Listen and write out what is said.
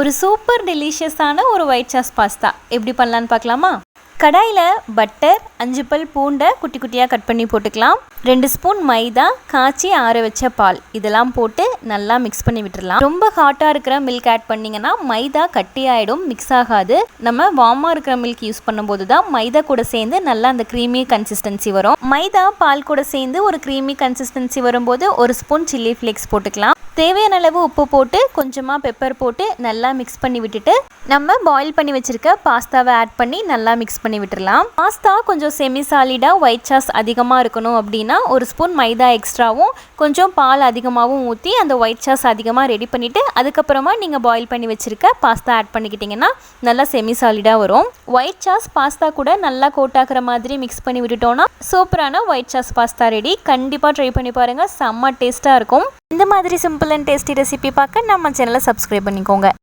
ஒரு சூப்பர் டெலிஷியஸான ஒரு white sauce pasta எப்படி பண்ணலான்னு பார்க்கலாமா? கடாயில் பட்டர், 5 பல் பூண்டை குட்டி குட்டியாக கட் பண்ணி போட்டுக்கலாம். 2 ஸ்பூன் மைதா, காய்ச்சி ஆற வச்ச பால் இதெல்லாம் போட்டு நல்லா மிக்ஸ் பண்ணி விட்டுடலாம். ரொம்ப ஹாட்டாக இருக்கிற மில்க் ஆட் பண்ணிங்கன்னா மைதா கட்டி ஆகிடும், மிக்ஸ் ஆகாது. நம்ம வார்மாக இருக்கிற மில்க் யூஸ் பண்ணும்போது தான் மைதா கூட சேர்ந்து நல்லா அந்த க்ரீமி கன்சிஸ்டன்சி வரும். மைதா பால் கூட சேர்ந்து ஒரு க்ரீமி கன்சிஸ்டன்சி வரும்போது 1 ஸ்பூன் சில்லி ஃப்ளேக்ஸ் போட்டுக்கலாம். தேவையான அளவு உப்பு போட்டு கொஞ்சமாக பெப்பர் போட்டு நல்லா மிக்ஸ் பண்ணி விட்டுட்டு நம்ம பாயில் பண்ணி வச்சுருக்க பாஸ்தாவை ஆட் பண்ணி நல்லா மிக்ஸ் பண்ணி விட்டுடலாம். பாஸ்தா கொஞ்சம் செமி சாலிடாக ஒயிட் சாஸ் அதிகமாக இருக்கணும் அப்படின்னா 1 ஸ்பூன் மைதா எக்ஸ்ட்ராவும் கொஞ்சம் பால் அதிகமாகவும் ஊற்றி அந்த ஒயிட் சாஸ் அதிகமாக ரெடி பண்ணிவிட்டு அதுக்கப்புறமா நீங்கள் பாயில் பண்ணி வச்சுருக்க பாஸ்தா ஆட் பண்ணிக்கிட்டிங்கன்னா நல்லா செமி சாலிடாக வரும். ஒயிட் சாஸ் பாஸ்தா கூட நல்லா கோட்டாக்குற மாதிரி மிக்ஸ் பண்ணி விட்டுட்டோன்னா சூப்பரான ஒயிட் சாஸ் பாஸ்தா ரெடி. கண்டிப்பாக ட்ரை பண்ணி பாருங்கள், செம்ம டேஸ்ட்டாக இருக்கும். இந்த மாதிரி சிம்பிள் அண்ட் டேஸ்டி ரெசிபி பார்க்க நம்ம சேனலை சப்ஸ்கிரைப் பண்ணிக்கோங்க.